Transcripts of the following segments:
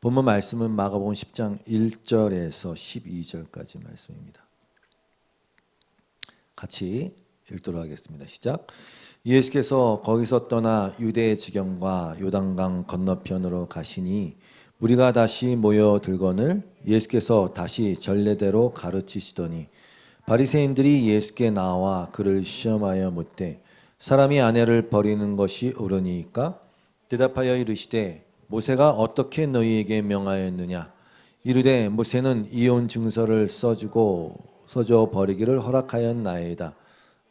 본문 말씀은 마가복음 10장 1절에서 12절까지 말씀입니다. 같이 읽도록 하겠습니다. 시작. 예수께서 거기서 떠나 유대의 지경과 요단강 건너편으로 가시니 무리가 다시 모여들거늘 예수께서 다시 전례대로 가르치시더니 바리새인들이 예수께 나와 그를 시험하여 묻되 사람이 아내를 버리는 것이 옳으니까? 대답하여 이르시되 모세가 어떻게 너희에게 명하였느냐? 이르되 모세는 이혼 증서를 써줘 버리기를 허락하였나이다.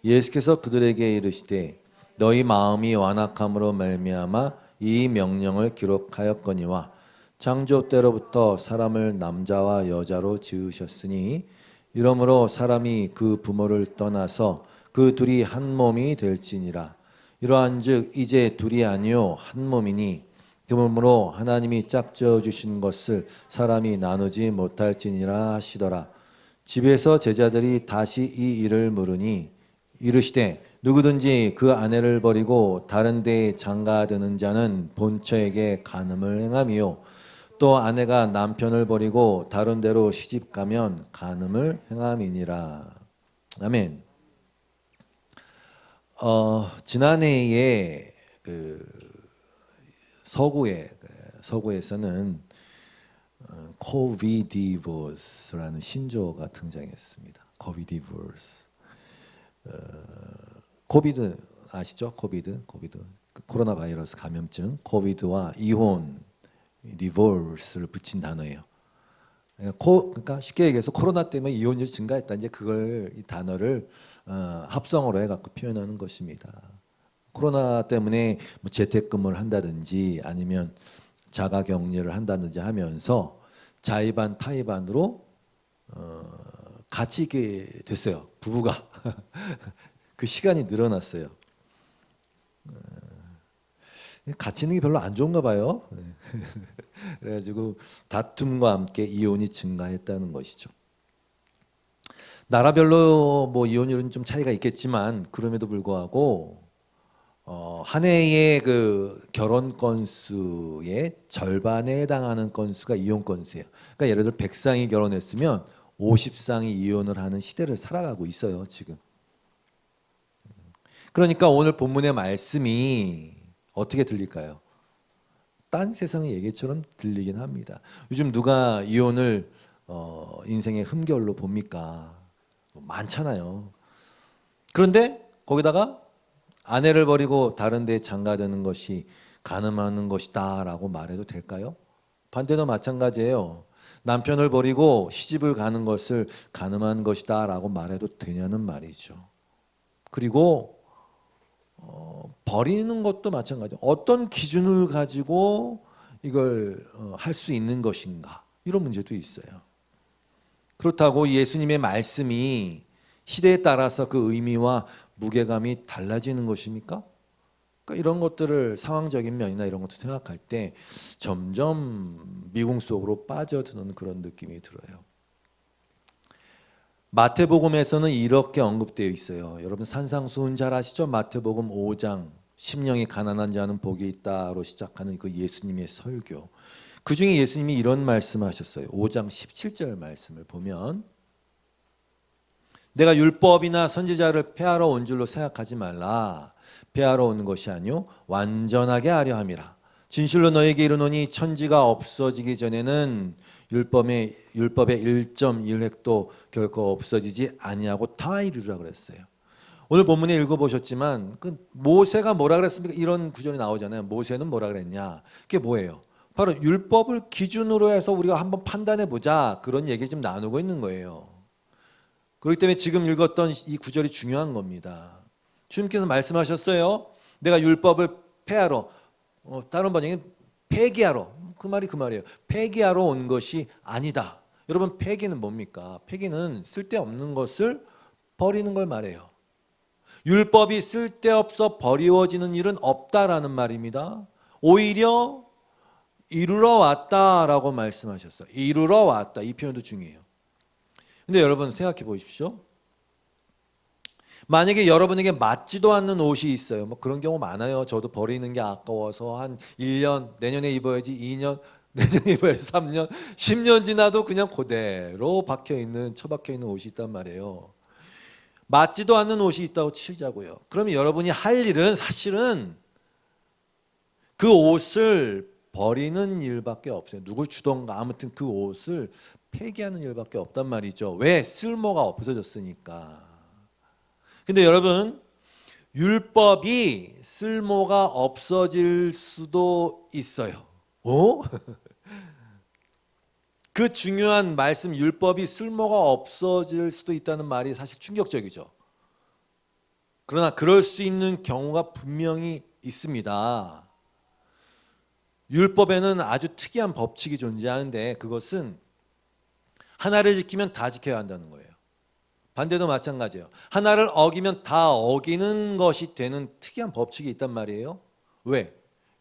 예수께서 그들에게 이르시되 너희 마음이 완악함으로 말미암아 이 명령을 기록하였거니와 창조 때로부터 사람을 남자와 여자로 지으셨으니 이러므로 사람이 그 부모를 떠나서 그 둘이 한 몸이 될지니라. 이러한즉 이제 둘이 아니요 한 몸이니 그러므로 하나님이 짝지어 주신 것을 사람이 나누지 못할지니라 하시더라. 집에서 제자들이 다시 이 일을 물으니 이르시되 누구든지 그 아내를 버리고 다른 데에 장가드는 자는 본처에게 간음을 행함이요 또 아내가 남편을 버리고 다른 데로 시집가면 간음을 행함이니라. 아멘. 지난해에 서구에서는 코비디버스라는 신조어가 등장했습니다. 코비디버스. 코비드 아시죠? 코비드. 코로나 바이러스 감염증. 코비드와 이혼, 디보스를 붙인 단어예요. 그러니까 쉽게 얘기해서 코로나 때문에 이혼율이 증가했다. 이제 그걸 이 단어를 합성어로 해갖고 표현하는 것입니다. 코로나 때문에 뭐 재택근무를 한다든지 아니면 자가격리를 한다든지 하면서 자의반 타의반으로 같이 있게 됐어요. 부부가 그 시간이 늘어났어요. 같이 있는 게 별로 안 좋은가 봐요. 그래가지고 다툼과 함께 이혼이 증가했다는 것이죠. 나라별로 뭐 이혼율은 좀 차이가 있겠지만 그럼에도 불구하고 한 해의 그 결혼 건수의 절반에 해당하는 건수가 이혼 건수예요. 그러니까 예를 들어 100쌍이 결혼했으면 50쌍이 이혼을 하는 시대를 살아가고 있어요, 지금. 그러니까 오늘 본문의 말씀이 어떻게 들릴까요? 딴 세상의 얘기처럼 들리긴 합니다. 요즘 누가 이혼을 인생의 흠결로 봅니까? 많잖아요. 그런데 거기다가 아내를 버리고 다른 데 장가드는 것이 간음하는 것이다 라고 말해도 될까요? 반대도 마찬가지예요. 남편을 버리고 시집을 가는 것을 간음한 것이다 라고 말해도 되냐는 말이죠. 그리고 버리는 것도 마찬가지예요. 어떤 기준을 가지고 이걸 할 수 있는 것인가, 이런 문제도 있어요. 그렇다고 예수님의 말씀이 시대에 따라서 그 의미와 무게감이 달라지는 것입니까? 그러니까 이런 것들을 상황적인 면이나 이런 것도 생각할 때 점점 미궁 속으로 빠져드는 그런 느낌이 들어요. 마태복음에서는 이렇게 언급되어 있어요. 여러분 산상수훈 잘 아시죠? 마태복음 5장 심령이 가난한 자는 복이 있다로 시작하는 그 예수님의 설교. 그 중에 예수님이 이런 말씀하셨어요. 5장 17절 말씀을 보면 내가 율법이나 선지자를 폐하러 온 줄로 생각하지 말라. 폐하러 온 것이 아니요 완전하게 하려 함이라. 진실로 너에게 이르노니 천지가 없어지기 전에는 율법의 1.1획도 결코 없어지지 아니하고 다 이루리라 그랬어요. 오늘 본문에 읽어보셨지만 그 모세가 뭐라 그랬습니까? 이런 구절이 나오잖아요. 모세는 뭐라 그랬냐? 그게 뭐예요? 바로 율법을 기준으로 해서 우리가 한번 판단해 보자, 그런 얘기를 좀 나누고 있는 거예요. 그렇기 때문에 지금 읽었던 이 구절이 중요한 겁니다. 주님께서 말씀하셨어요. 내가 율법을 폐하러, 다른 번역은 폐기하러, 그 말이에요. 폐기하러 온 것이 아니다. 여러분, 폐기는 뭡니까? 폐기는 쓸데없는 것을 버리는 걸 말해요. 율법이 쓸데없어 버리워지는 일은 없다라는 말입니다. 오히려 이루러 왔다라고 말씀하셨어요. 이루러 왔다, 이 표현도 중요해요. 근데 여러분 생각해 보십시오. 만약에 여러분에게 맞지도 않는 옷이 있어요. 뭐 그런 경우 많아요. 저도 버리는 게 아까워서 한 1년, 내년에 입어야지 2년, 내년이 벌써 3년, 10년 지나도 그냥 그대로 처박혀 있는 옷이 있단 말이에요. 맞지도 않는 옷이 있다고 치자고요. 그러면 여러분이 할 일은 사실은 그 옷을 버리는 일밖에 없어요. 누굴 주던가 아무튼 그 옷을 폐기하는 일밖에 없단 말이죠. 왜? 쓸모가 없어졌으니까. 근데 여러분, 율법이 쓸모가 없어질 수도 있어요. 어? 그 중요한 말씀 율법이 쓸모가 없어질 수도 있다는 말이 사실 충격적이죠. 그러나 그럴 수 있는 경우가 분명히 있습니다. 율법에는 아주 특이한 법칙이 존재하는데 그것은 하나를 지키면 다 지켜야 한다는 거예요. 반대도 마찬가지예요. 하나를 어기면 다 어기는 것이 되는 특이한 법칙이 있단 말이에요. 왜?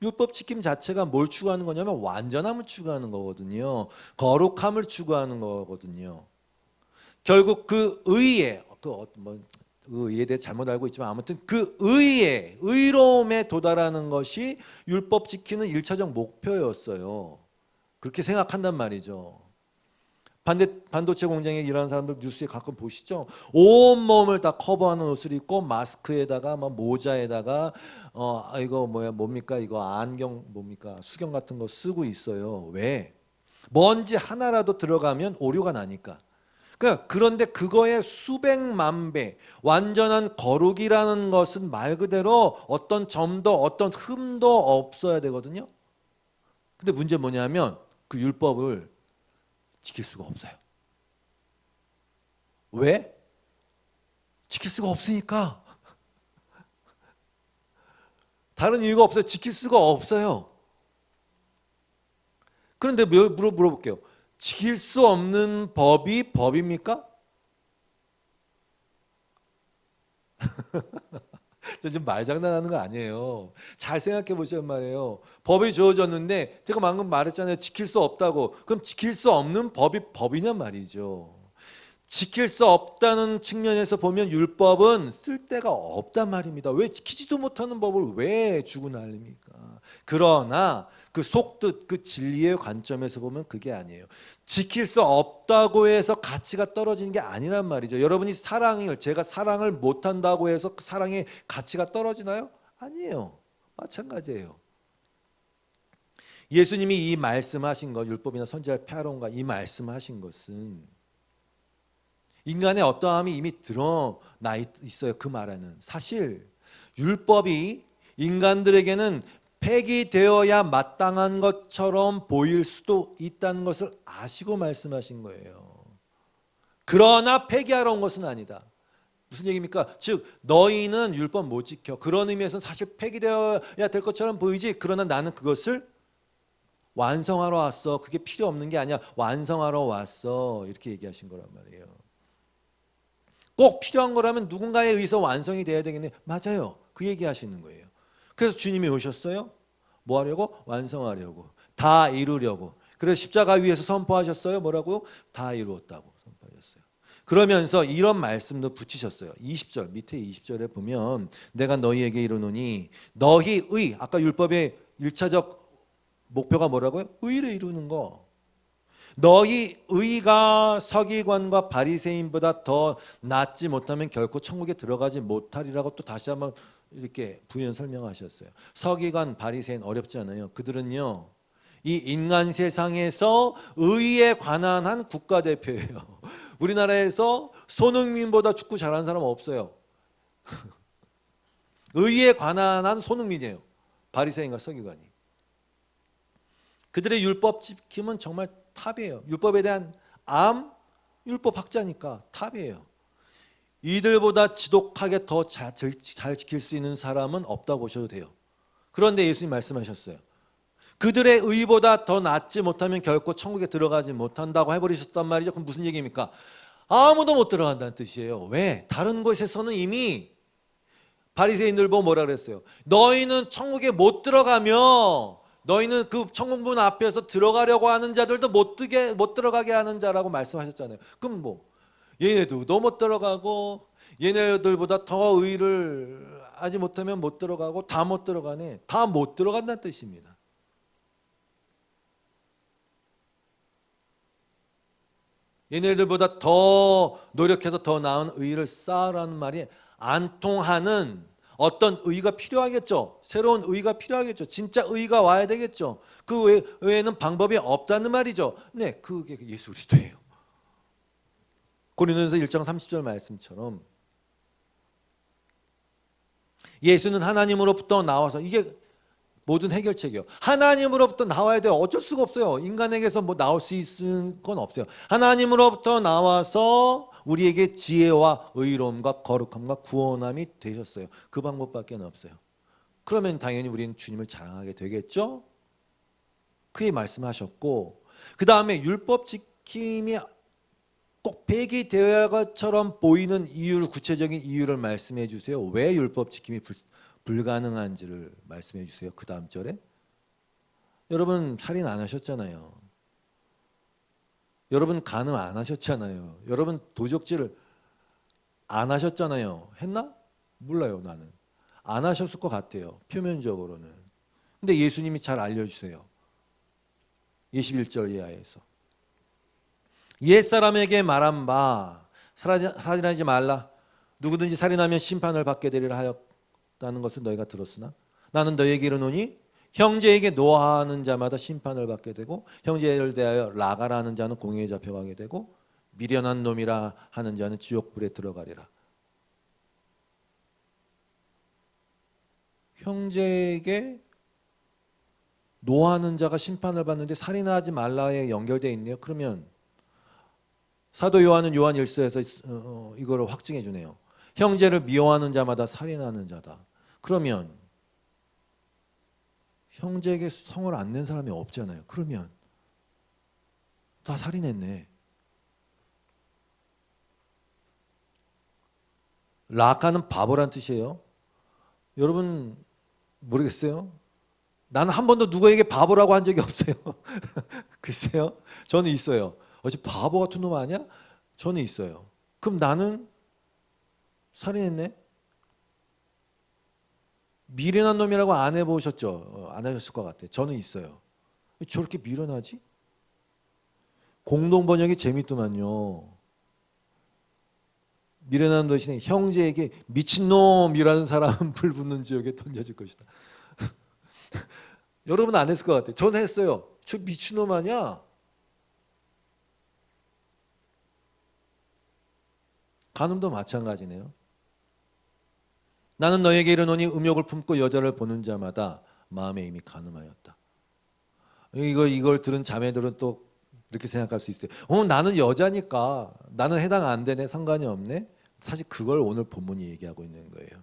율법 지킴 자체가 뭘 추구하는 거냐면 완전함을 추구하는 거거든요. 거룩함을 추구하는 거거든요. 결국 그 의에 의에 대해 잘못 알고 있지만 아무튼 그 의로움에 도달하는 것이 율법 지키는 1차적 목표였어요. 그렇게 생각한단 말이죠. 반도체 공장에 일하는 사람들 뉴스에 가끔 보시죠. 온 몸을 다 커버하는 옷을 입고 마스크에다가 모자에다가 이거 뭡니까 이거 안경 뭡니까 수경 같은 거 쓰고 있어요. 왜? 먼지 하나라도 들어가면 오류가 나니까. 그런데 그거의 수백만 배 완전한 거룩이라는 것은 말 그대로 어떤 점도 어떤 흠도 없어야 되거든요. 근데 문제 뭐냐면 그 율법을 지킬 수가 없어요. 왜? 지킬 수가 없으니까. 다른 이유가 없어요. 지킬 수가 없어요. 그런데 물어볼게요. 지킬 수 없는 법이 법입니까? 저 지금 말장난하는 거 아니에요. 잘 생각해 보시란 말이에요. 법이 주어졌는데 제가 방금 말했잖아요. 지킬 수 없다고. 그럼 지킬 수 없는 법이 법이냔 말이죠. 지킬 수 없다는 측면에서 보면 율법은 쓸데가 없단 말입니다. 왜 지키지도 못하는 법을 왜 주고 난립니까? 그러나 그 속뜻 그 진리의 관점에서 보면 그게 아니에요. 지킬 수 없다고 해서 가치가 떨어지는 게 아니란 말이죠. 여러분이 제가 사랑을 못한다고 해서 그 사랑의 가치가 떨어지나요? 아니에요. 마찬가지예요. 예수님이 이 말씀하신 것, 율법이나 선지자를 폐하러 온가 이 말씀하신 것은 인간의 어떠함이 이미 드러나 있어요. 그 말에는 사실 율법이 인간들에게는 폐기되어야 마땅한 것처럼 보일 수도 있다는 것을 아시고 말씀하신 거예요. 그러나 폐기하러 온 것은 아니다. 무슨 얘기입니까? 즉 너희는 율법 못 지켜. 그런 의미에서는 사실 폐기되어야 될 것처럼 보이지. 그러나 나는 그것을 완성하러 왔어. 그게 필요 없는 게 아니야. 완성하러 왔어. 이렇게 얘기하신 거란 말이에요. 꼭 필요한 거라면 누군가에 의해서 완성이 돼야 되겠네. 맞아요. 그 얘기하시는 거예요. 그래서 주님이 오셨어요. 뭐 하려고? 완성하려고. 다 이루려고. 그래서 십자가 위에서 선포하셨어요. 뭐라고요? 다 이루었다고 선포하셨어요. 그러면서 이런 말씀도 붙이셨어요. 20절 밑에 20절에 보면 내가 너희에게 이르노니 너희 아까 율법의 1차적 목표가 뭐라고요? 의를 이루는 거. 너희 의가 서기관과 바리새인보다 더 낫지 못하면 결코 천국에 들어가지 못하리라고 또 다시 한번 이렇게 부연 설명하셨어요. 서기관, 바리새인 어렵지 않아요. 그들은요 이 인간 세상에서 의에 관한 한 국가대표예요. 우리나라에서 손흥민보다 축구 잘하는 사람 없어요. 의에 관한 한 손흥민이에요. 바리새인과 서기관이. 그들의 율법 지킴은 정말 탑이에요. 율법에 대한 율법학자니까 탑이에요. 이들보다 지독하게 더 잘 지킬 수 있는 사람은 없다고 보셔도 돼요. 그런데 예수님 말씀하셨어요. 그들의 의보다 더 낫지 못하면 결코 천국에 들어가지 못한다고 해버리셨단 말이죠. 그럼 무슨 얘기입니까? 아무도 못 들어간다는 뜻이에요. 왜? 다른 곳에서는 이미 바리새인들 보고 뭐라 그랬어요? 너희는 천국에 못 들어가며 너희는 그 천국문 앞에서 들어가려고 하는 자들도 못 들어가게 하는 자라고 말씀하셨잖아요. 그럼 얘네들도 못 들어가고 얘네들보다 더 의를 하지 못하면 못 들어가고 다 못 들어가네. 다 못 들어간다는 뜻입니다. 얘네들보다 더 노력해서 더 나은 의를 쌓으라는 말이 안 통하는 어떤 의가 필요하겠죠. 새로운 의가 필요하겠죠. 진짜 의가 와야 되겠죠. 그 외에는 방법이 없다는 말이죠. 네, 그게 예수 그리스도예요. 고린도전서 1장 30절 말씀처럼 예수는 하나님으로부터 나와서, 이게 모든 해결책이요. 하나님으로부터 나와야 돼요. 어쩔 수가 없어요. 인간에게서 뭐 나올 수 있는 건 없어요. 하나님으로부터 나와서 우리에게 지혜와 의로움과 거룩함과 구원함이 되셨어요. 그 방법밖에 없어요. 그러면 당연히 우리는 주님을 자랑하게 되겠죠. 그게 말씀하셨고, 그 다음에 율법 지킴이 꼭 폐기 되어야 할 것처럼 보이는 이유를, 구체적인 이유를 말씀해 주세요. 왜 율법 지킴이 불가능한지를 말씀해 주세요. 그 다음 절에. 여러분 살인 안 하셨잖아요. 여러분 간음 안 하셨잖아요. 여러분 도적질 안 하셨잖아요. 했나? 몰라요. 나는 안 하셨을 것 같아요. 표면적으로는. 근데 예수님이 잘 알려주세요. 21절 이하에서 옛사람에게 말한 바 살인하지 말라. 누구든지 살인하면 심판을 받게 되리라 하였다는 것을 너희가 들었으나 나는 너희에게 이르노니 형제에게 노하는 자마다 심판을 받게 되고 형제를 대하여 라가라 하는 자는 공회에 잡혀가게 되고 미련한 놈이라 하는 자는 지옥불에 들어가리라. 형제에게 노하는 자가 심판을 받는데 살인하지 말라에 연결되어 있네요. 그러면 사도 요한은 요한 1서에서 이거를 확증해 주네요. 형제를 미워하는 자마다 살인하는 자다. 그러면 형제에게 성을 안 낸 사람이 없잖아요. 그러면 다 살인했네. 라카는 바보란 뜻이에요. 여러분 모르겠어요? 나는 한 번도 누구에게 바보라고 한 적이 없어요. 글쎄요. 저는 있어요. 어찌 바보 같은 놈 아니야? 저는 있어요. 그럼 나는 살인했네? 미련한 놈이라고 안 해보셨죠? 안 하셨을 것 같아요. 저는 있어요. 왜 저렇게 미련하지? 공동번역이 재밌더만요. 미련한 대신에 형제에게 미친놈이라는 사람은 불 붙는 지옥에 던져질 것이다. 여러분 안 했을 것 같아요. 저는 했어요. 저 미친놈 아니야? 간음도 마찬가지네요. 나는 너에게 이르노니 음욕을 품고 여자를 보는 자마다 마음에 이미 간음하였다. 이걸 들은 자매들은 또 이렇게 생각할 수 있어요. 나는 여자니까 나는 해당 안 되네, 상관이 없네. 사실 그걸 오늘 본문이 얘기하고 있는 거예요.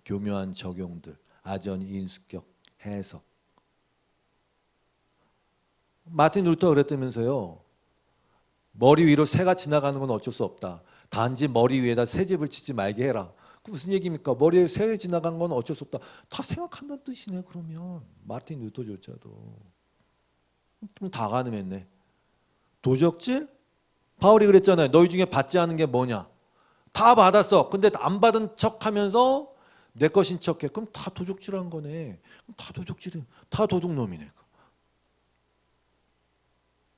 교묘한 적용들, 아전, 인수격, 해석. 마틴 루터 그랬다면서요. 머리 위로 새가 지나가는 건 어쩔 수 없다. 단지 머리 위에다 새집을 짓지 말게 해라. 그 무슨 얘기입니까? 머리에 새 지나간 건 어쩔 수 없다. 다 생각한다는 뜻이네. 그러면 마틴 루터조차도 좀 다 가늠했네. 도적질? 바울이 그랬잖아요. 너희 중에 받지 않은 게 뭐냐? 다 받았어. 근데 안 받은 척하면서 내 것인 척해. 그럼 다 도적질한 거네. 다 도적질은 다 도둑놈이네.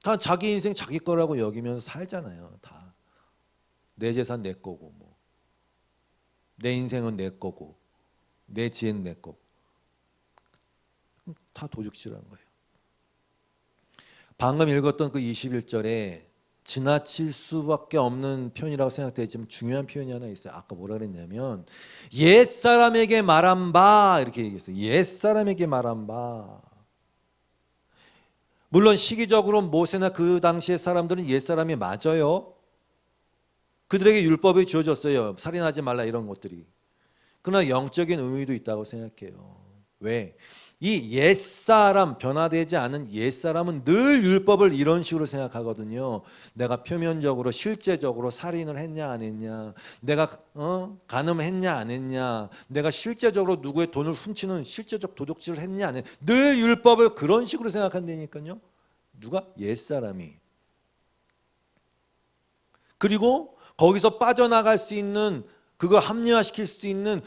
다 자기 인생 자기 거라고 여기면서 살잖아요. 다 내 재산 내 거고, 뭐 내 인생은 내 거고, 내 지혜는 내 거고, 다 도둑질한 거예요. 방금 읽었던 그 21절에 지나칠 수밖에 없는 표현이라고 생각되지만 중요한 표현이 하나 있어요. 아까 뭐라 그랬냐면 옛사람에게 말한 바 이렇게 얘기했어요. 옛사람에게 말한 바. 물론 시기적으로 모세나 그 당시의 사람들은 옛사람이 맞아요. 그들에게 율법이 주어졌어요. 살인하지 말라 이런 것들이. 그러나 영적인 의미도 있다고 생각해요. 왜? 이 옛사람, 변화되지 않은 옛사람은 늘 율법을 이런 식으로 생각하거든요. 내가 표면적으로 실제적으로 살인을 했냐 안 했냐, 내가 간음했냐 안 했냐, 내가 실제적으로 누구의 돈을 훔치는 실제적 도둑질을 했냐 안 했냐, 늘 율법을 그런 식으로 생각한다니까요. 누가? 옛사람이. 그리고 거기서 빠져나갈 수 있는, 그걸 합리화시킬 수 있는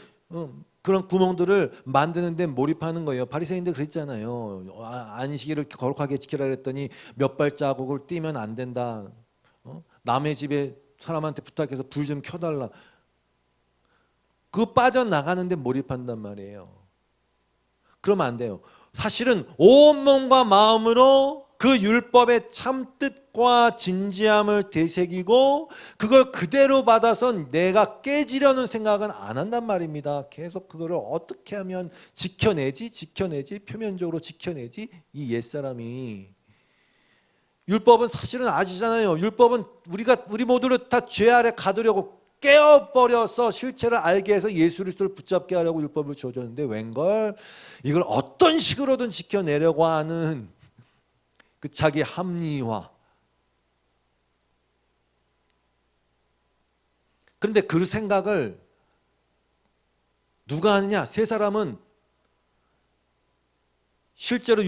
그런 구멍들을 만드는 데 몰입하는 거예요. 바리새인들 그랬잖아요. 안식일을 거룩하게 지키라 그랬더니 몇 발자국을 뛰면 안 된다. 남의 집에 사람한테 부탁해서 불 좀 켜달라. 그거 빠져나가는데 몰입한단 말이에요. 그러면 안 돼요. 사실은 온몸과 마음으로 그 율법의 참뜻과 진지함을 되새기고 그걸 그대로 받아서 내가 깨지려는 생각은 안 한단 말입니다. 계속 그거를 어떻게 하면 지켜내지 표면적으로 지켜내지 이 옛사람이. 율법은 사실은 아시잖아요. 율법은 우리 모두를 다 죄 아래 가두려고 깨어버려서 실체를 알게 해서 예수 그리스도를 붙잡게 하려고 율법을 줘줬는데 웬걸 이걸 어떤 식으로든 지켜내려고 하는 그 자기 합리화. 그런데 그 생각을 누가 하느냐? 세 사람은 실제로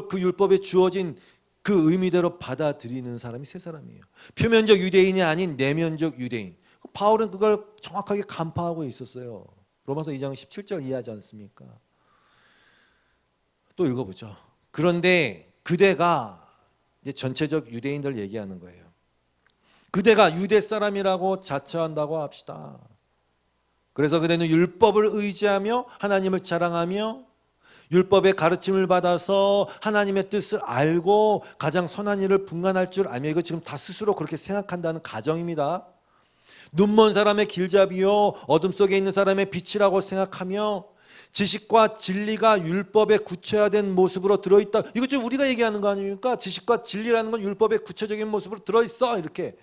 그 율법에 주어진 그 의미대로 받아들이는 사람이 세 사람이에요. 표면적 유대인이 아닌 내면적 유대인. 바울은 그걸 정확하게 간파하고 있었어요. 로마서 2장 17절 이해하지 않습니까? 또 읽어보죠. 그런데 그대가 이제 전체적 유대인들 얘기하는 거예요. 그대가 유대 사람이라고 자처한다고 합시다. 그래서 그대는 율법을 의지하며 하나님을 자랑하며 율법의 가르침을 받아서 하나님의 뜻을 알고 가장 선한 일을 분간할 줄 알며 이거 지금 다 스스로 그렇게 생각한다는 가정입니다. 눈먼 사람의 길잡이요 어둠 속에 있는 사람의 빛이라고 생각하며 지식과 진리가 율법에 굳혀야된 모습으로 들어있다. 이거 지금 우리가 얘기하는 거 아닙니까? 지식과 진리라는 건 율법의 구체적인 모습으로 들어있어. 이렇게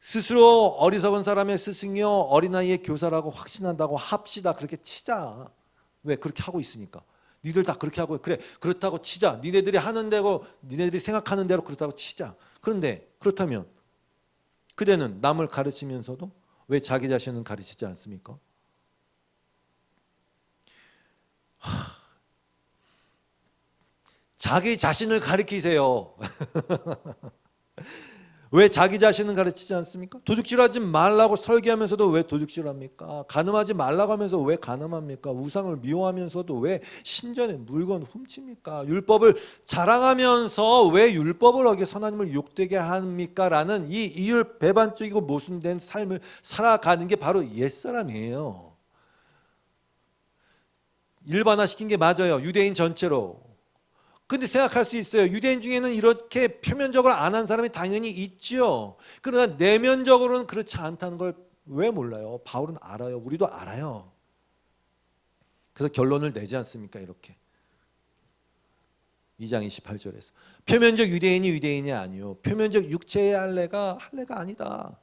스스로 어리석은 사람의 스승이요 어린아이의 교사라고 확신한다고 합시다. 그렇게 치자. 왜? 그렇게 하고 있으니까. 니들 다 그렇게 하고 그래 그렇다고 치자. 니네들이 하는 대로 니네들이 생각하는 대로 그렇다고 치자. 그런데 그렇다면 그대는 남을 가르치면서도 왜 자기 자신은 가르치지 않습니까? 자기 자신을 가르치세요. 왜 자기 자신은 가르치지 않습니까? 도둑질하지 말라고 설계하면서도 왜 도둑질합니까? 가늠하지 말라고 하면서 왜 가늠합니까? 우상을 미워하면서도 왜 신전의 물건 훔칩니까? 율법을 자랑하면서 왜 율법을 어겨서 하나님을 욕되게 합니까? 라는 이 이율 배반적이고 모순된 삶을 살아가는 게 바로 옛사람이에요. 일반화시킨 게 맞아요. 유대인 전체로. 근데 생각할 수 있어요. 유대인 중에는 이렇게 표면적으로 안 한 사람이 당연히 있지요. 그러나 내면적으로는 그렇지 않다는 걸 왜 몰라요? 바울은 알아요. 우리도 알아요. 그래서 결론을 내지 않습니까? 이렇게 2장 28절에서 표면적 유대인이 아니요 표면적 육체의 할례가 아니다.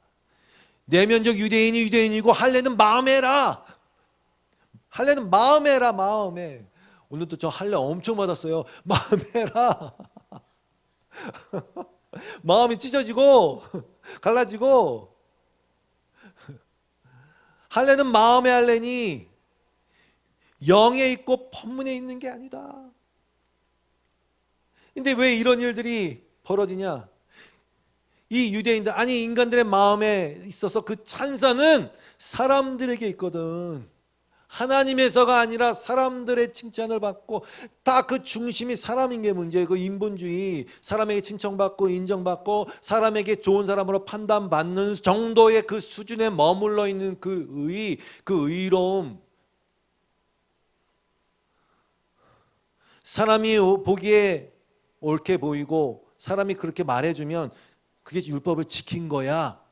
내면적 유대인이 유대인이고 할례는 마음에 해라. 할례는 마음에 해라. 마음에. 오늘도 저 할례 엄청 받았어요. 마음에 해라. 마음이 찢어지고 갈라지고 할례는 마음의 할례니 영에 있고 법문에 있는 게 아니다. 근데 왜 이런 일들이 벌어지냐? 이 유대인들 아니 인간들의 마음에 있어서 그 찬사는 사람들에게 있거든. 하나님에서가 아니라 사람들의 칭찬을 받고 다 그 중심이 사람인 게 문제예요. 그 인본주의 사람에게 칭찬받고 인정받고 사람에게 좋은 사람으로 판단받는 정도의 그 수준에 머물러 있는 그 의로움 사람이 보기에 옳게 보이고 사람이 그렇게 말해주면 그게 율법을 지킨 거야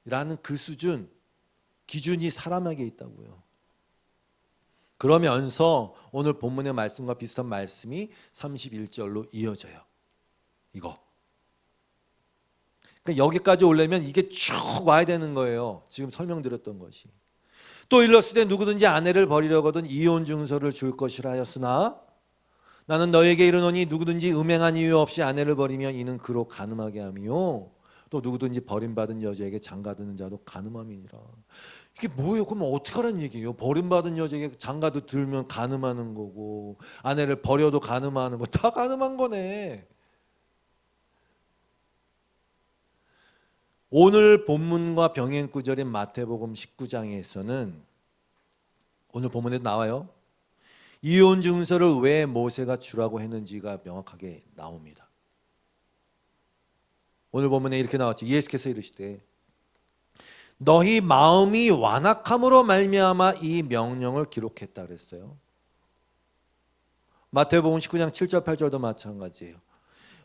라는 그 수준 기준이 사람에게 있다고요. 그러면서 오늘 본문의 말씀과 비슷한 말씀이 31절로 이어져요. 이거. 그러니까 여기까지 오려면 이게 쭉 와야 되는 거예요. 지금 설명드렸던 것이. 또 일렀을 때 누구든지 아내를 버리려거든 이혼 증서를 줄 것이라 하였으나 나는 너에게 이르노니 누구든지 음행한 이유 없이 아내를 버리면 이는 그로 간음하게 함이요 또 누구든지 버림받은 여자에게 장가드는 자도 간음함이니라. 이게 뭐예요? 그러면 어떻게 하라는 얘기예요? 버림받은 여자에게 장가도 들면 간음하는 거고 아내를 버려도 간음하는 거 다 간음한 거네. 오늘 본문과 병행 구절인 마태복음 19장에서는 오늘 본문에 나와요. 이혼 증서를 왜 모세가 주라고 했는지가 명확하게 나옵니다. 오늘 본문에 이렇게 나왔죠. 예수께서 이르시되 너희 마음이 완악함으로 말미암아 이 명령을 기록했다 그랬어요. 마태복음 19장 7절 8절도 마찬가지예요.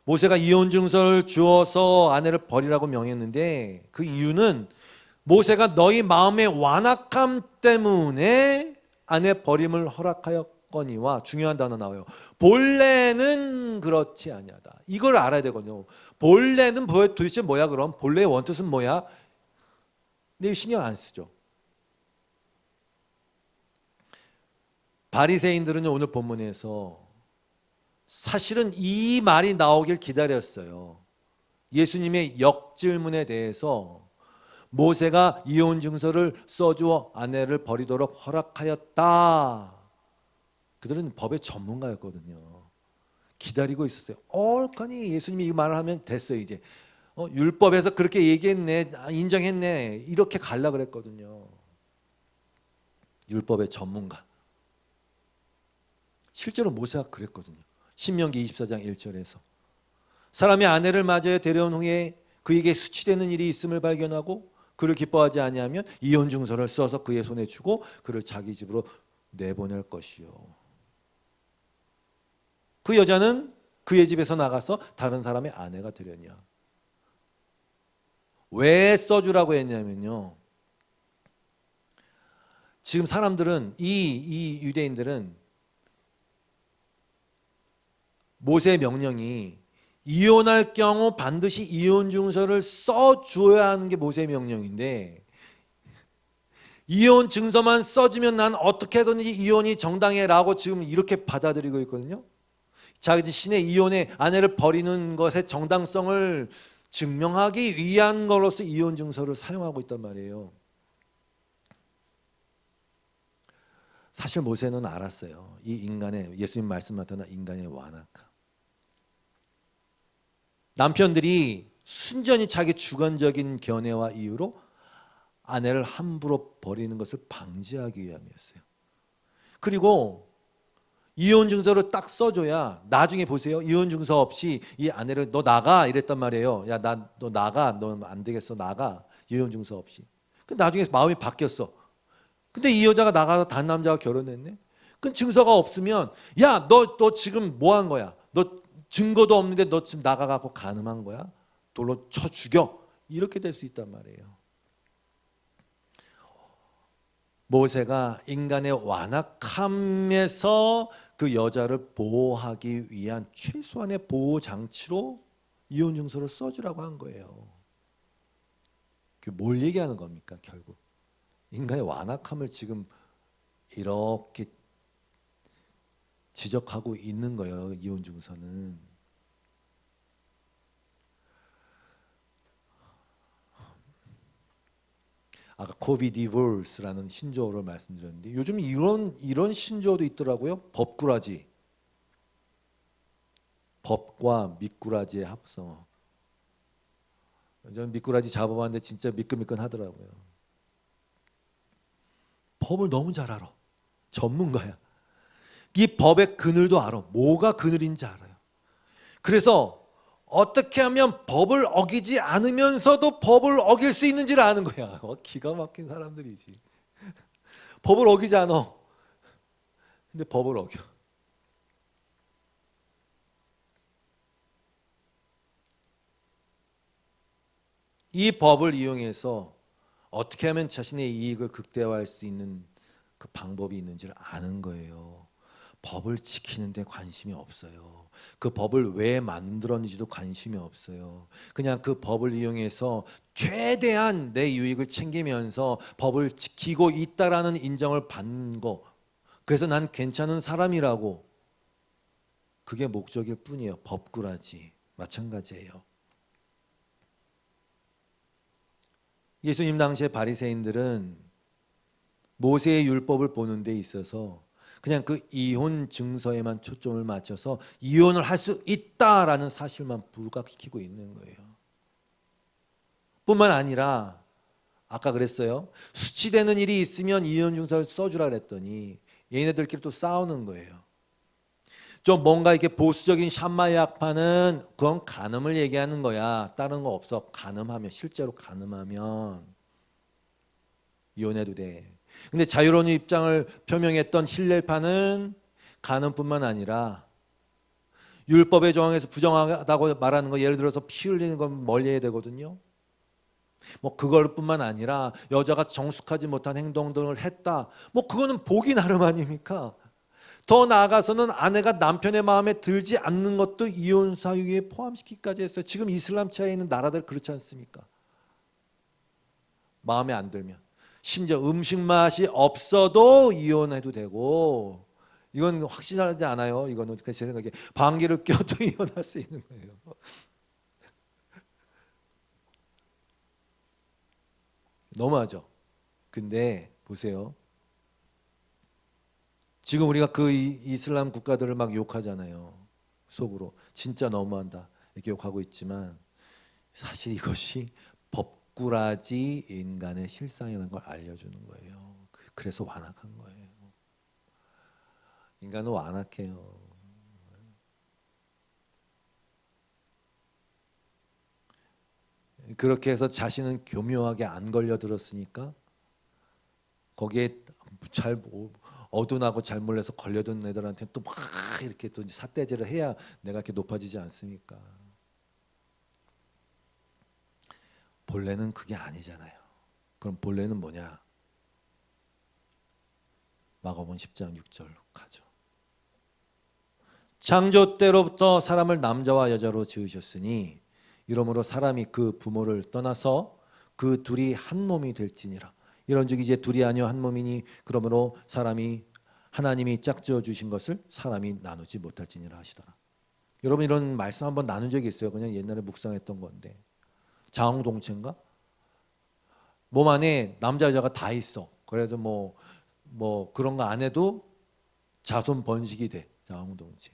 모세가 이혼 증서를 주어서 아내를 버리라고 명했는데 그 이유는 모세가 너희 마음의 완악함 때문에 아내 버림을 허락하였거니와, 중요한 단어 나와요. 본래는 그렇지 아니하다. 이걸 알아야 되거든요. 본래는 도대체 뭐야? 그럼 본래의 원뜻은 뭐야? 근데 신경 안 쓰죠. 바리새인들은 오늘 본문에서 사실은 이 말이 나오길 기다렸어요. 예수님의 역질문에 대해서 모세가 이혼 증서를 써주어 아내를 버리도록 허락하였다. 그들은 법의 전문가였거든요. 기다리고 있었어요. 얼큰이 예수님이 이 말을 하면 됐어요. 이제 율법에서 그렇게 얘기했네, 인정했네, 이렇게 갈라 그랬거든요. 율법의 전문가. 실제로 모세가 그랬거든요. 신명기 24장 1절에서 사람이 아내를 맞이해 데려온 후에 그에게 수치되는 일이 있음을 발견하고 그를 기뻐하지 아니하면 이혼 증서를 써서 그의 손에 주고 그를 자기 집으로 내보낼 것이요. 그 여자는 그의 집에서 나가서 다른 사람의 아내가 되려냐. 왜 써주라고 했냐면요, 지금 사람들은 이 유대인들은 모세의 명령이 이혼할 경우 반드시 이혼 증서를 써줘야 하는 게 모세의 명령인데, 이혼 증서만 써주면 난 어떻게든지 이혼이 정당해라고 지금 이렇게 받아들이고 있거든요. 자기 자신의 이혼에 아내를 버리는 것의 정당성을 증명하기 위한 것으로서 이혼 증서를 사용하고 있단 말이에요. 사실 모세는 알았어요. 이 인간의, 예수님 말씀 같은 인간의 완악함. 남편들이 순전히 자기 주관적인 견해와 이유로 아내를 함부로 버리는 것을 방지하기 위함이었어요. 그리고 이혼 증서를 딱 써줘야, 나중에 보세요, 이혼 증서 없이 이 아내를 너 나가 이랬단 말이에요. 야, 너 나가, 너 안 되겠어, 나가. 이혼 증서 없이. 근데 나중에 마음이 바뀌었어. 근데 이 여자가 나가서 다른 남자와 결혼했네. 그 증서가 없으면 야, 너 지금 뭐 한 거야? 너 증거도 없는데 너 지금 나가갖고 간음한 거야? 돌로 쳐 죽여. 이렇게 될 수 있단 말이에요. 모세가 인간의 완악함에서 그 여자를 보호하기 위한 최소한의 보호 장치로 이혼 증서를 써주라고 한 거예요. 그게 뭘 얘기하는 겁니까? 결국 인간의 완악함을 지금 이렇게 지적하고 있는 거예요. 이혼 증서는. 아까 코비디볼스라는 신조어를 말씀드렸는데 요즘 이런 신조어도 있더라고요. 법꾸라지. 법과 미꾸라지의 합성어. 저는 미꾸라지 잡아봤는데 진짜 미끈미끈하더라고요. 법을 너무 잘 알아. 전문가야. 이 법의 그늘도 알아. 뭐가 그늘인지 알아요. 그래서 어떻게 하면 법을 어기지 않으면서도 법을 어길 수 있는지를 아는 거야. 기가 막힌 사람들이지. 법을 어기지 않아. 근데 법을 어겨. 이 법을 이용해서 어떻게 하면 자신의 이익을 극대화할 수 있는 그 방법이 있는지를 아는 거예요. 법을 지키는데 관심이 없어요. 그 법을 왜 만들었는지도 관심이 없어요. 그냥 그 법을 이용해서 최대한 내 유익을 챙기면서 법을 지키고 있다라는 인정을 받는 거. 그래서 난 괜찮은 사람이라고. 그게 목적일 뿐이에요. 법꾸라지. 마찬가지예요. 예수님 당시의 바리새인들은 모세의 율법을 보는 데 있어서 그냥 그 이혼 증서에만 초점을 맞춰서 이혼을 할 수 있다라는 사실만 부각시키고 있는 거예요. 뿐만 아니라 아까 그랬어요. 수치되는 일이 있으면 이혼 증서를 써주라 그랬더니 얘네들끼리 또 싸우는 거예요. 좀 뭔가 이렇게 보수적인 샴마 약파는 그건 간음을 얘기하는 거야. 다른 거 없어. 간음하면, 실제로 간음하면 이혼해도 돼. 근데 자유로운 입장을 표명했던 힐렐파는 간음뿐만 아니라 율법의 조항에서 부정하다고 말하는 거, 예를 들어서 피 흘리는 건 멀리해야 되거든요. 뭐 그걸뿐만 아니라 여자가 정숙하지 못한 행동 등을 했다. 뭐 그거는 복이 나름 아닙니까? 더 나아가서는 아내가 남편의 마음에 들지 않는 것도 이혼 사유에 포함시키기까지 했어요. 지금 이슬람 차에 있는 나라들 그렇지 않습니까? 마음에 안 들면, 심지어 음식 맛이 없어도 이혼해도 되고, 이건 확실하지 않아요. 이거는 제 생각에 방귀를 껴도 이혼할 수 있는 거예요. 너무하죠. 근데 보세요. 지금 우리가 그 이슬람 국가들을 막 욕하잖아요. 속으로 진짜 너무한다 이렇게 욕하고 있지만, 사실 이것이 법꾸라지 인간의 실상이라는 걸 알려주는 거예요. 그래서 완악한 거예요. 인간은 완악해요. 그렇게 해서 자신은 교묘하게 안 걸려들었으니까 거기에 잘 어둔하고 잘 몰라서 걸려든 애들한테 또 막 이렇게 또 삿대질을 해야 내가 이렇게 높아지지 않습니까? 본래는 그게 아니잖아요. 그럼 본래는 뭐냐? 마가복음 10장 6절 가죠. 창조 때로부터 사람을 남자와 여자로 지으셨으니 이러므로 사람이 그 부모를 떠나서 그 둘이 한 몸이 될지니라. 이런즉 이제 둘이 아니요 한 몸이니 그러므로 사람이 하나님이 짝지어 주신 것을 사람이 나누지 못할지니라 하시더라. 여러분 이런 말씀 한번 나눈 적이 있어요. 그냥 옛날에 묵상했던 건데, 자웅동체인가? 몸 안에 남자 여자가 다 있어. 그래도 뭐 그런 거 안 해도 자손 번식이 돼. 자웅동체.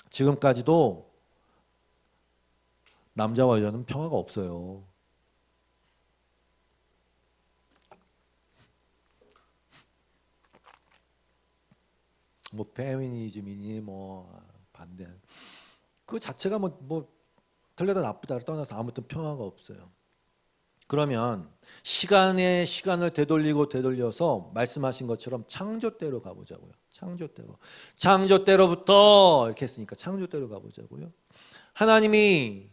지금까지도 남자와 여자는 평화가 없어요. 뭐 페미니즘이니 뭐 반대, 그 자체가 뭐 틀려다 나쁘다를 떠나서 아무튼 평화가 없어요. 그러면 시간을 되돌려서 말씀하신 것처럼 창조대로 가보자고요. 창조대로부터 이렇게 했으니까 창조대로 가보자고요. 하나님이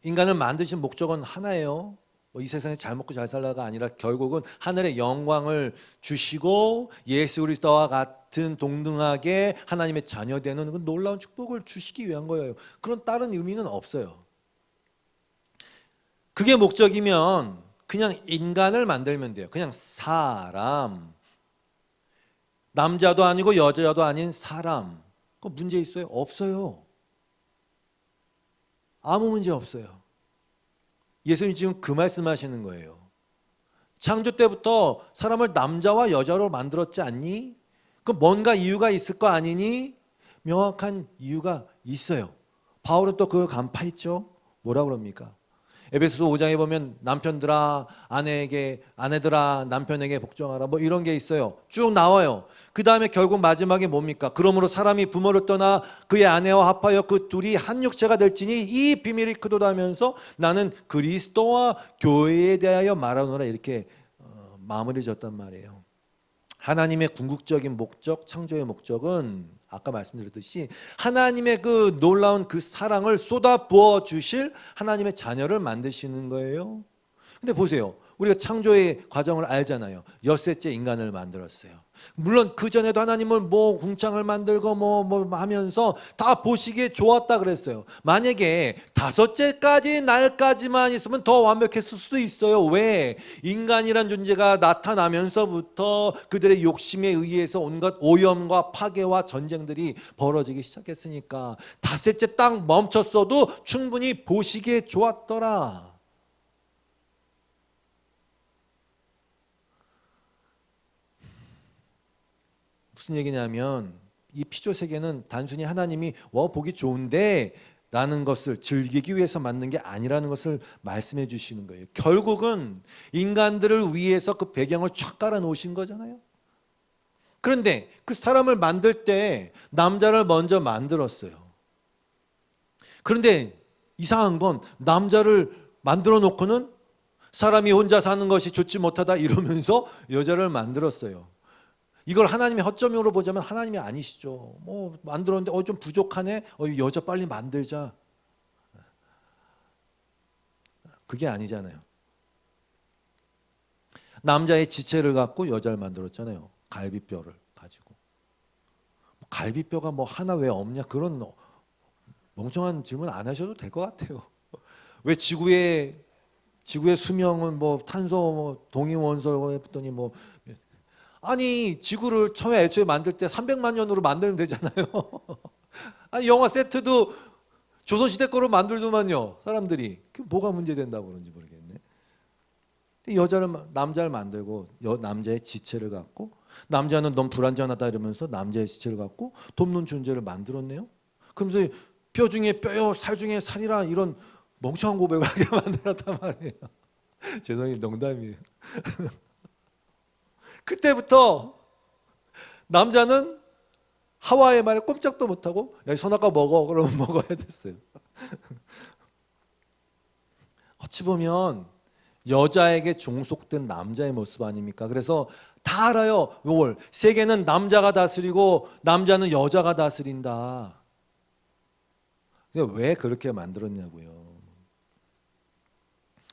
인간을 만드신 목적은 하나예요. 이 세상에 잘 먹고 잘 살라가 아니라 결국은 하늘의 영광을 주시고 예수 그리스도와 같은 동등하게 하나님의 자녀되는 그 놀라운 축복을 주시기 위한 거예요. 그런 다른 의미는 없어요. 그게 목적이면 그냥 인간을 만들면 돼요. 그냥 사람, 남자도 아니고 여자도 아닌 사람. 그 문제 있어요? 없어요. 아무 문제 없어요. 예수님 지금 그 말씀하시는 거예요. 창조 때부터 사람을 남자와 여자로 만들었지 않니? 그 뭔가 이유가 있을 거 아니니? 명확한 이유가 있어요. 바울은 또 그걸 간파했죠. 뭐라 그럽니까? 에베소서 5장에 보면 남편들아 아내들아 남편에게 복종하라 뭐 이런 게 있어요. 쭉 나와요. 그 다음에 결국 마지막에 뭡니까? 그러므로 사람이 부모를 떠나 그의 아내와 합하여 그 둘이 한 육체가 될지니 이 비밀이 크도다면서 나는 그리스도와 교회에 대하여 말하노라 이렇게 마무리 졌단 말이에요. 하나님의 궁극적인 목적, 창조의 목적은 아까 말씀드렸듯이 하나님의 그 놀라운 그 사랑을 쏟아 부어 주실 하나님의 자녀를 만드시는 거예요. 근데 보세요. 우리가 창조의 과정을 알잖아요. 엿새째 인간을 만들었어요. 물론 그 전에도 하나님은 뭐 궁창을 만들고 뭐 하면서 다 보시기에 좋았다 그랬어요. 만약에 다섯째까지 날까지만 있으면 더 완벽했을 수도 있어요. 왜? 인간이란 존재가 나타나면서부터 그들의 욕심에 의해서 온갖 오염과 파괴와 전쟁들이 벌어지기 시작했으니까 다섯째 딱 멈췄어도 충분히 보시기에 좋았더라. 무슨 얘기냐면 이 피조 세계는 단순히 하나님이 보기 좋은데 라는 것을 즐기기 위해서 만든 게 아니라는 것을 말씀해 주시는 거예요. 결국은 인간들을 위해서 그 배경을 쫙 깔아 놓으신 거잖아요. 그런데 그 사람을 만들 때 남자를 먼저 만들었어요. 그런데 이상한 건 남자를 만들어 놓고는 사람이 혼자 사는 것이 좋지 못하다 이러면서 여자를 만들었어요. 이걸 하나님의 허점으로 보자면 하나님이 아니시죠. 뭐 만들었는데 좀 부족하네. 여자 빨리 만들자. 그게 아니잖아요. 남자의 지체를 갖고 여자를 만들었잖아요. 갈비뼈를 가지고. 갈비뼈가 뭐 하나 왜 없냐 그런 멍청한 질문 안 하셔도 될 것 같아요. 왜 지구의 수명은 뭐 탄소 뭐 동위원소 했더니 뭐 아니 지구를 처음에 애초에 만들 때 300만 년으로 만들면 되잖아요. 아니 영화 세트도 조선시대 거로 만들더만요. 사람들이 그 뭐가 문제된다고 그런지 모르겠네. 남자를 만들고 남자의 지체를 갖고 남자는 넌 불완전하다 이러면서 남자의 지체를 갖고 돕는 존재를 만들었네요. 그러면서 뼈 중에 뼈요 살 중에 살이라 이런 멍청한 고백을 하게 만들었단 말이에요. 죄송해요. 농담이에요. 그때부터 남자는 하와의 말에 꼼짝도 못하고 야 선악과 먹어 그러면 먹어야 됐어요. 어찌 보면 여자에게 종속된 남자의 모습 아닙니까? 그래서 다 알아요. 세계는 남자가 다스리고 남자는 여자가 다스린다. 왜 그렇게 만들었냐고요.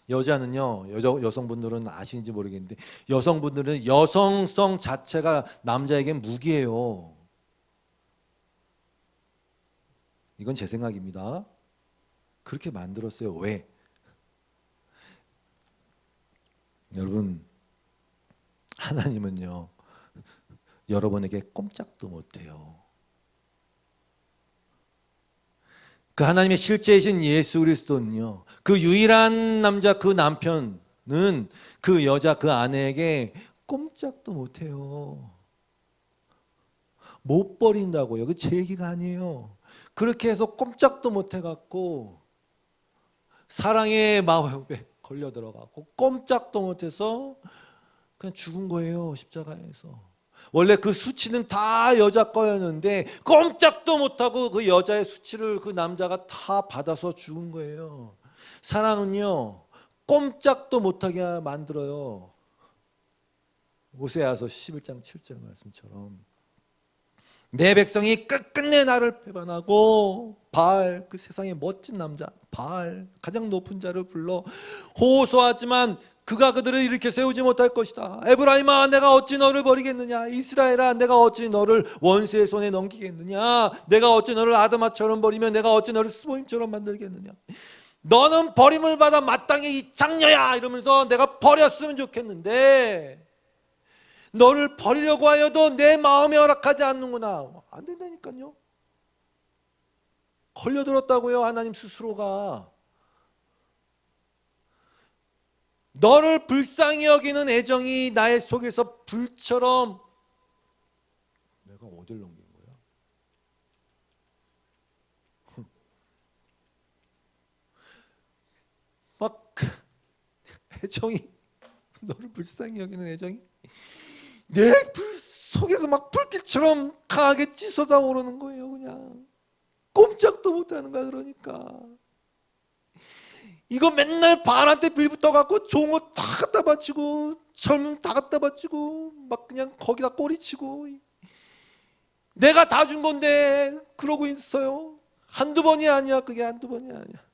여자는요, 여성분들은 아시는지 모르겠는데 여성분들은 여성성 자체가 남자에겐 무기예요. 이건 제 생각입니다. 그렇게 만들었어요. 왜? 여러분, 하나님은요, 여러분에게 꼼짝도 못해요. 그 하나님의 실제이신 예수 그리스도는요, 그 유일한 남자 그 남편은 그 여자 그 아내에게 꼼짝도 못해요. 못 버린다고요. 그 제 얘기가 아니에요. 그렇게 해서 꼼짝도 못해갖고 사랑의 마법에 걸려 들어가고 꼼짝도 못해서 그냥 죽은 거예요. 십자가에서. 원래 그 수치는 다 여자 거였는데 꼼짝도 못하고 그 여자의 수치를 그 남자가 다 받아서 죽은 거예요. 사랑은요 꼼짝도 못하게 만들어요. 오세아서 11장 7절 말씀처럼 내 백성이 끝끝내 나를 배반하고 바알 그 세상의 멋진 남자 바알 가장 높은 자를 불러 호소하지만 그가 그들을 일으켜 세우지 못할 것이다. 에브라임아 내가 어찌 너를 버리겠느냐. 이스라엘아 내가 어찌 너를 원수의 손에 넘기겠느냐. 내가 어찌 너를 아드마처럼 버리면 내가 어찌 너를 스보임처럼 만들겠느냐. 너는 버림을 받아 마땅히 이 장녀야 이러면서 내가 버렸으면 좋겠는데 너를 버리려고 하여도 내 마음에 허락하지 않는구나. 안 된다니까요. 걸려들었다고요. 하나님 스스로가. 너를 불쌍히 여기는 애정이 나의 속에서 불처럼 내가 어딜 넘긴 거야? 막 애정이 너를 불쌍히 여기는 애정이 내 불 속에서 막 불빛처럼 강하게 찌솟아 오르는 거예요. 그냥 꼼짝도 못하는 거야. 그러니까 이거 맨날 바알한테 빌붙어 갖고 좋은 거 다 갖다 바치고 젊은 다 갖다 바치고 막 그냥 거기다 꼬리치고 내가 다 준 건데 그러고 있어요. 한두 번이 아니야. 그게 한두 번이 아니야.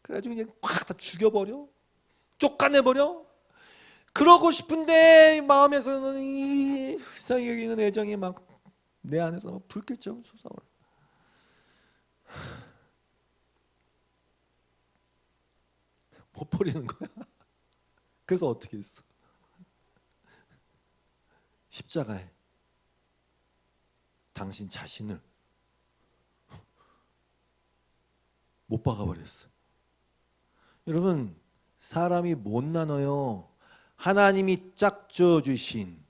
그래가지고 그냥 확 다 죽여버려. 쫓아내버려. 그러고 싶은데 마음에서는 이 불쌍히 여기는 애정이 막 내 안에서 막 불길처럼 솟아오르. 못 버리는 거야. 그래서 어떻게 했어? 십자가에 당신 자신을 못 박아버렸어. 여러분 사람이 못 나눠요. 하나님이 짝져 주신,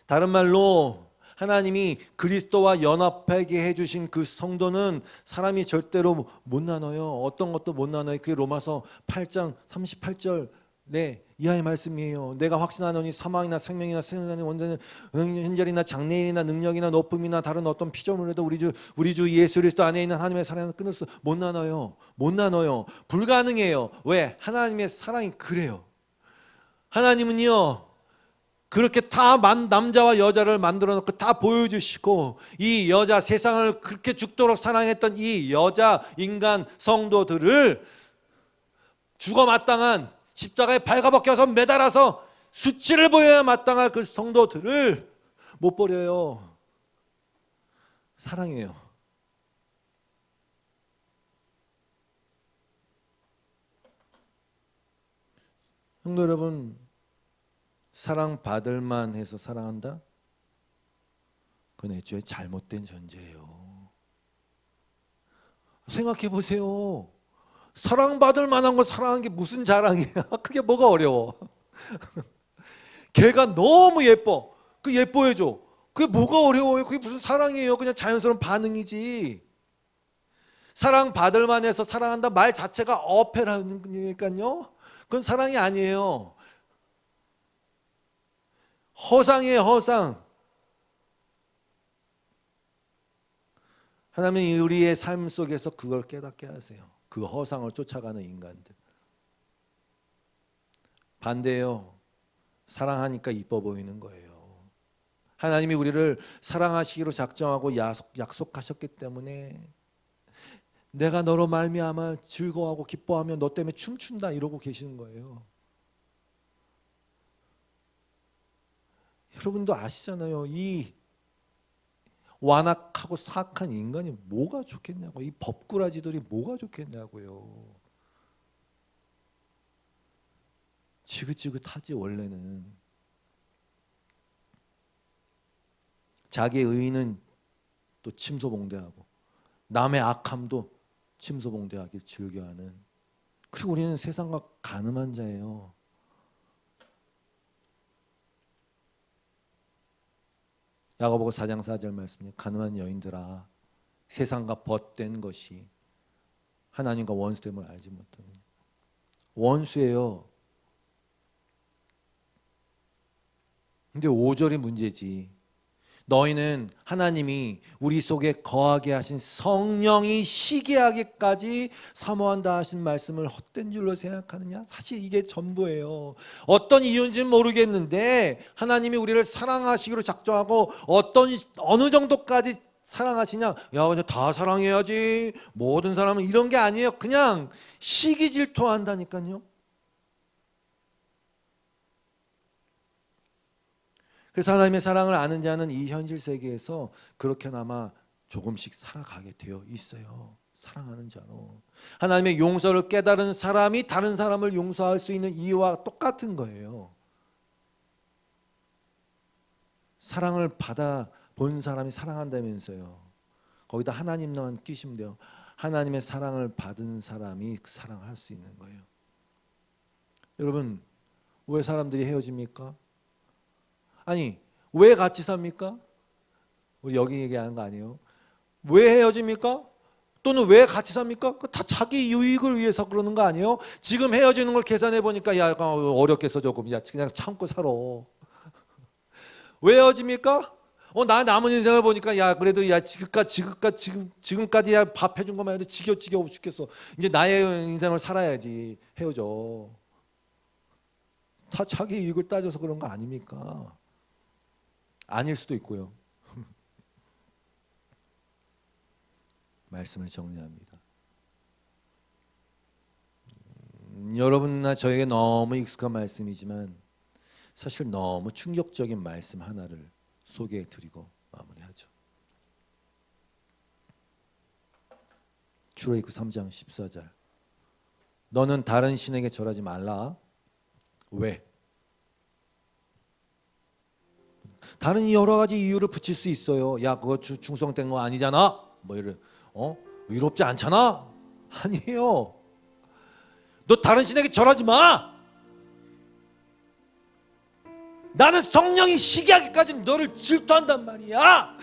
다른 말로 하나님이 그리스도와 연합하게 해주신 그 성도는 사람이 절대로 못 나눠요. 어떤 것도 못 나눠요. 그게 로마서 8장 38절 네, 이하의 말씀이에요. 내가 확신하노니 사망이나 생명이나 생존하는 원자는 현절이나 장래일이나 능력이나 높음이나 다른 어떤 피조물에도 우리 주 예수 그리스도 안에 있는 하나님의 사랑을 끊을 수 못 나눠요. 못 나눠요. 불가능해요. 왜? 하나님의 사랑이 그래요. 하나님은요, 그렇게 다 남자와 여자를 만들어 놓고 다 보여주시고, 이 여자, 세상을 그렇게 죽도록 사랑했던 이 여자 인간 성도들을 죽어 마땅한 십자가에 발가벗겨서 매달아서 수치를 보여야 마땅할 그 성도들을 못 버려요. 사랑해요. 성도 여러분, 사랑받을 만해서 사랑한다? 그건 애초에 잘못된 전제예요. 생각해 보세요. 사랑받을 만한 걸 사랑하는 게 무슨 자랑이야? 그게 뭐가 어려워? 걔가 너무 예뻐. 그 예뻐해줘. 그게 뭐가 어려워요? 그게 무슨 사랑이에요? 그냥 자연스러운 반응이지. 사랑받을 만해서 사랑한다 말 자체가 어폐라는 거니까요. 그건 사랑이 아니에요. 허상이에요, 허상. 하나님은 우리의 삶 속에서 그걸 깨닫게 하세요. 그 허상을 쫓아가는 인간들. 반대예요. 사랑하니까 이뻐 보이는 거예요. 하나님이 우리를 사랑하시기로 작정하고 약속하셨기 때문에 내가 너로 말미암아 즐거워하고 기뻐하며 너 때문에 춤춘다 이러고 계시는 거예요. 여러분도 아시잖아요. 이 완악하고 사악한 인간이 뭐가 좋겠냐고. 이 법꾸라지들이 뭐가 좋겠냐고요. 지긋지긋하지 원래는. 자기의 의의는 또 침소봉대하고 남의 악함도 침소봉대하기 즐겨하는. 그리고 우리는 세상과 가늠한 자예요. 야고보서 4장 4절 말씀이 가늠한 여인들아 세상과 벗된 것이 하나님과 원수됨을 알지 못하는. 원수예요. 근데 5절이 문제지. 너희는 하나님이 우리 속에 거하게 하신 성령이 시기하기까지 사모한다 하신 말씀을 헛된 줄로 생각하느냐? 사실 이게 전부예요. 어떤 이유인지는 모르겠는데 하나님이 우리를 사랑하시기로 작정하고 어느 정도까지 사랑하시냐? 야, 그냥 다 사랑해야지. 모든 사람은 이런 게 아니에요. 그냥 시기 질투한다니까요. 그래서 하나님의 사랑을 아는 자는 이 현실 세계에서 그렇게나마 조금씩 살아가게 되어 있어요. 사랑하는 자로. 하나님의 용서를 깨달은 사람이 다른 사람을 용서할 수 있는 이유와 똑같은 거예요. 사랑을 받아 본 사람이 사랑한다면서요. 거기다 하나님만 끼시면 돼요. 하나님의 사랑을 받은 사람이 그 사랑을 할 수 있는 거예요. 여러분, 왜 사람들이 헤어집니까? 아니, 왜 같이 삽니까? 우리 여기 얘기하는 거 아니에요? 왜 헤어집니까? 또는 왜 같이 삽니까? 다 자기 유익을 위해서 그러는 거 아니에요? 지금 헤어지는 걸 계산해 보니까 야, 어렵겠어 조금. 야, 그냥 참고 살아. 왜 헤어집니까? 나 남은 인생을 보니까 야, 그래도 야, 지금까지 야, 밥 해준 것만 해도 지겨워 죽겠어. 이제 나의 인생을 살아야지. 헤어져. 다 자기 이익을 따져서 그런 거 아닙니까? 아닐 수도 있고요. 말씀을 정리합니다. 여러분이나 저에게 너무 익숙한 말씀이지만 사실 너무 충격적인 말씀 하나를 소개해 드리고 마무리하죠. 출애굽 3장 14절. 너는 다른 신에게 절하지 말라. 왜? 다른 여러 가지 이유를 붙일 수 있어요. 야, 그거 충성된 거 아니잖아. 뭐 이런, 의롭지 않잖아. 아니에요. 너 다른 신에게 절하지 마. 나는 성령이 시기하기까지 너를 질투한단 말이야.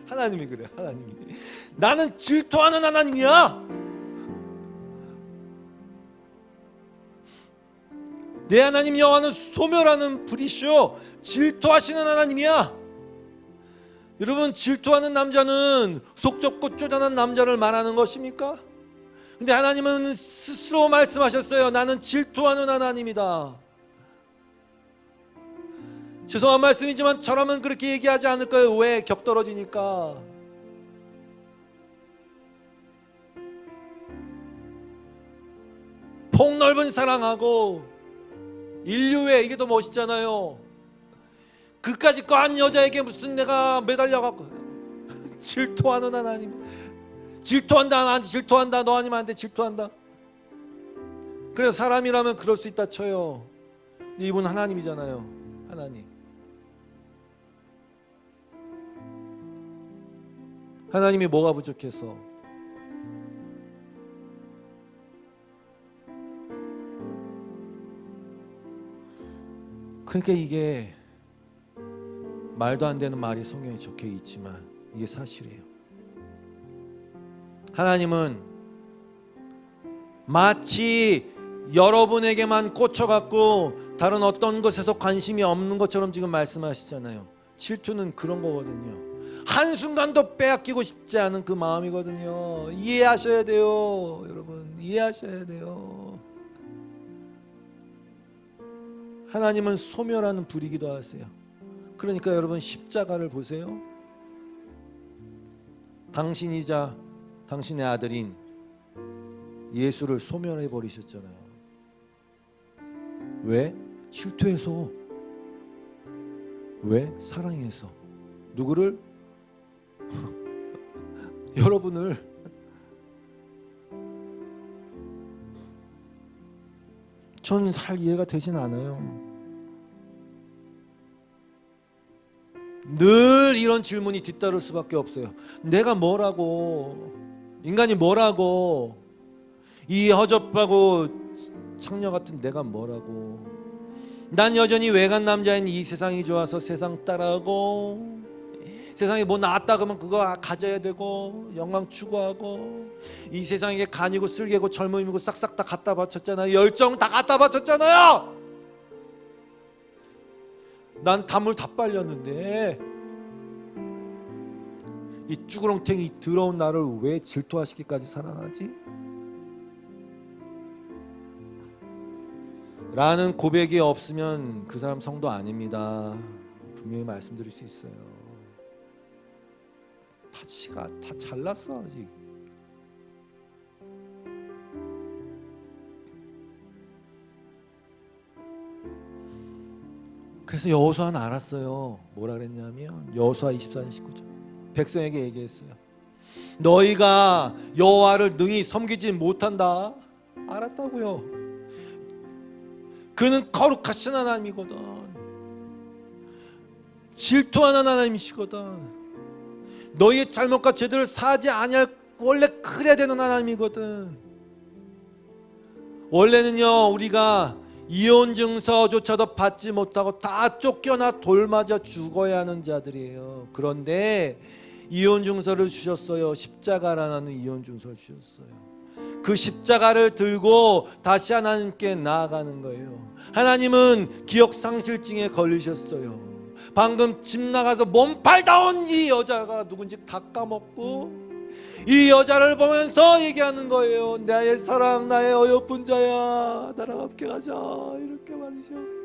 하나님이 그래. 하나님이. 나는 질투하는 하나님이야. 내 하나님 여호와는 소멸하는 불이시오. 질투하시는 하나님이야. 여러분, 질투하는 남자는 속 좁고 쪼잔한 남자를 말하는 것입니까? 근데 하나님은 스스로 말씀하셨어요. 나는 질투하는 하나님이다. 죄송한 말씀이지만 저라면 그렇게 얘기하지 않을 거예요. 왜? 격떨어지니까. 폭넓은 사랑하고 인류애, 이게 더 멋있잖아요. 그까짓 거한 여자에게 무슨 내가 매달려갖고 질투하는 하나님. 질투한다, 나한테 질투한다, 너 아니면 안 돼, 질투한다. 그래서 사람이라면 그럴 수 있다 쳐요. 근데 이분 하나님이잖아요. 하나님. 하나님이 뭐가 부족해서? 그러니까 이게 말도 안 되는 말이 성경에 적혀 있지만 이게 사실이에요. 하나님은 마치 여러분에게만 꽂혀갖고 다른 어떤 것에서 관심이 없는 것처럼 지금 말씀하시잖아요. 질투는 그런 거거든요. 한순간도 빼앗기고 싶지 않은 그 마음이거든요. 이해하셔야 돼요. 여러분, 이해하셔야 돼요. 하나님은 소멸하는 불이기도 하세요. 그러니까 여러분, 십자가를 보세요. 당신이자 당신의 아들인 예수를 소멸해 버리셨잖아요. 왜? 질투해서. 왜? 사랑해서. 누구를? 여러분을. 저는 잘 이해가 되진 않아요. 늘 이런 질문이 뒤따를 수밖에 없어요. 내가 뭐라고, 인간이 뭐라고, 이 허접하고 창녀 같은 내가 뭐라고, 난 여전히 외간 남자인 이 세상이 좋아서 세상 따라하고, 세상에 뭐 나왔다 그러면 그거 가져야 되고, 영광 추구하고, 이 세상에 간이고 쓸개고 젊음이고 싹싹 다 갖다 바쳤잖아요. 열정 다 갖다 바쳤잖아요. 난 단물 다 빨렸는데 이 쭈구렁탱이 더러운 나를 왜 질투하시기까지 사랑하지? 라는 고백이 없으면 그 사람 성도 아닙니다. 분명히 말씀드릴 수 있어요. 다 잘났어 아직. 그래서 여호수아는 알았어요. 뭐라 그랬냐면 여호수아 24장 19절 백성에게 얘기했어요. 너희가 여호와를 능히 섬기지 못한다. 알았다고요. 그는 거룩하신 하나님이거든. 질투하는 하나님이시거든. 너희의 잘못과 죄들을 사하지 아니할, 원래 그래야 되는 하나님이거든. 원래는요, 우리가 이혼 증서조차도 받지 못하고 다 쫓겨나 돌맞아 죽어야 하는 자들이에요. 그런데 이혼 증서를 주셨어요. 십자가라는 이혼 증서를 주셨어요. 그 십자가를 들고 다시 하나님께 나아가는 거예요. 하나님은 기억상실증에 걸리셨어요. 방금 집 나가서 몸팔 다온 이 여자가 누군지 다 까먹고 이 여자를 보면서 얘기하는 거예요. 나의 사랑, 나의 어여쁜 자야, 나랑 함께 가자, 이렇게 말이죠.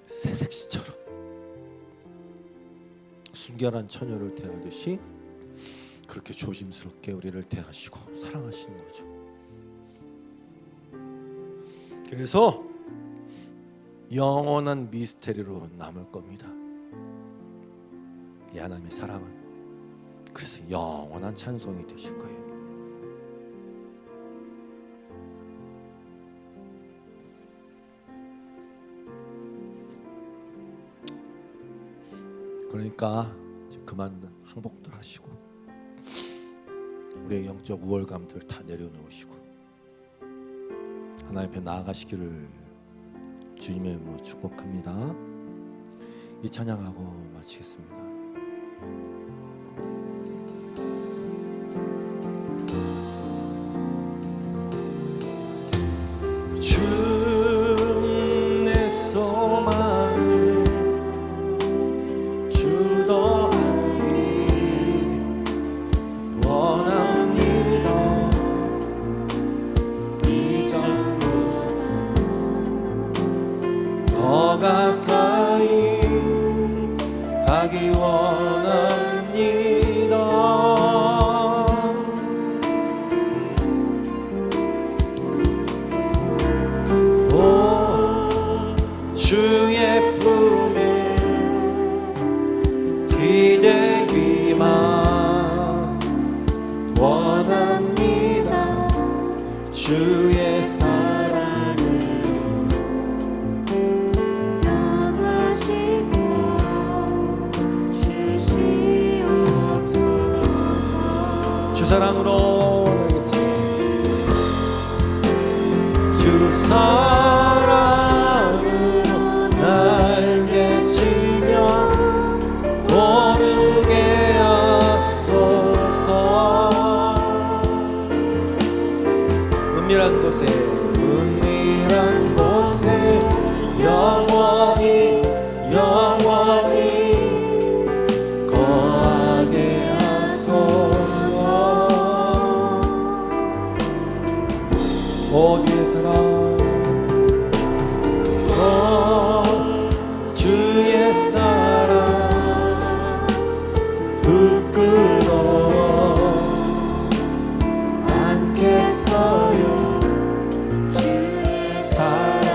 새색시처럼 순결한 처녀를 대하듯이 그렇게 조심스럽게 우리를 대하시고 사랑하시는 거죠. 그래서 영원한 미스테리로 남을 겁니다. 이 하나님의 사랑은. 그래서 영원한 찬송이 되실 거예요. 그러니까 이제 그만 항복들 하시고 우리의 영적 우월감들 다 내려놓으시고 하나님 앞에 나아가시기를 주님의 이름으로 축복합니다. 이 찬양하고 마치겠습니다. 주 내 소망을 주도하기 원합니다. 이전보다 더 가까이 가기 원합니다. 오 주의 품에 기대기만 원합니다. 주의 사랑을 나가시고 주시옵소서. 주 사랑으로 주 사랑으로 날개 치며 오르게 하소서. 은밀한 곳에 영원히 거하게 하소서. 주의 사랑 주의 사랑 부끄러워 않겠어요. 주의 사랑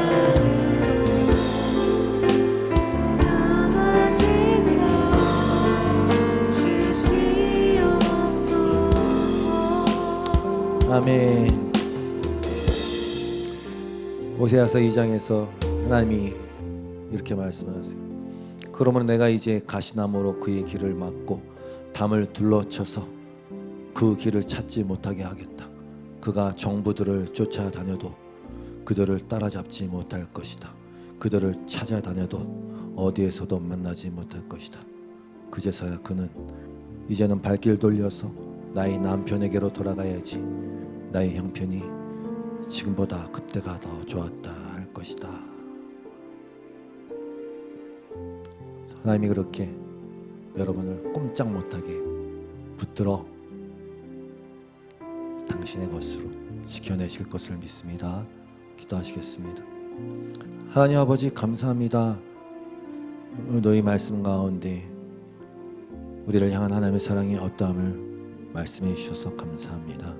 나가시고 주시옵소서. 아멘. 호세아서 2장에서 하나님이 이렇게 말씀하세요. 그러면 내가 이제 가시나무로 그의 길을 막고 담을 둘러쳐서 그 길을 찾지 못하게 하겠다. 그가 정부들을 쫓아다녀도 그들을 따라잡지 못할 것이다. 그들을 찾아다녀도 어디에서도 만나지 못할 것이다. 그제서야 그는 이제는 발길 돌려서 나의 남편에게로 돌아가야지. 나의 형편이 지금보다 그때가 더 좋았다 할 것이다. 하나님이 그렇게 여러분을 꼼짝 못하게 붙들어 당신의 것으로 지켜내실 것을 믿습니다. 기도하시겠습니다. 하나님 아버지 감사합니다. 너희 말씀 가운데 우리를 향한 하나님의 사랑이 어떠함을 말씀해 주셔서 감사합니다.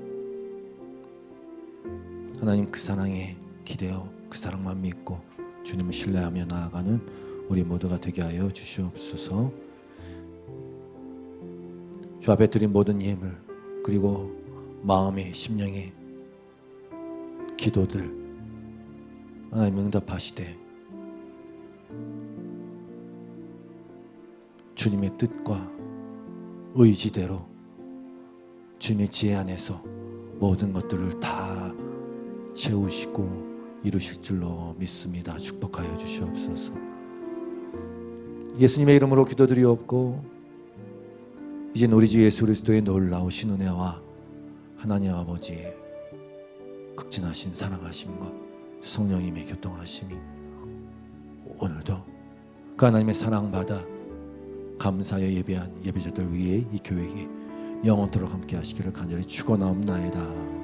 하나님 그 사랑에 기대어 그 사랑만 믿고 주님을 신뢰하며 나아가는 우리 모두가 되게 하여 주시옵소서. 주 앞에 드린 모든 예물 그리고 마음의 심령의 기도들 하나님 응답하시되 주님의 뜻과 의지대로 주님의 지혜 안에서 모든 것들을 다 채우시고 이루실 줄로 믿습니다. 축복하여 주시옵소서. 예수님의 이름으로 기도드리옵고 이제 우리 주 예수 그리스도의 놀라우신 은혜와 하나님 아버지의 극진하신 사랑하심과 성령님의 교통하심이 오늘도 그 하나님의 사랑받아 감사하여 예배한 예배자들 위에 이 교회에 영원토록 함께 하시기를 간절히 축원하옵나이다.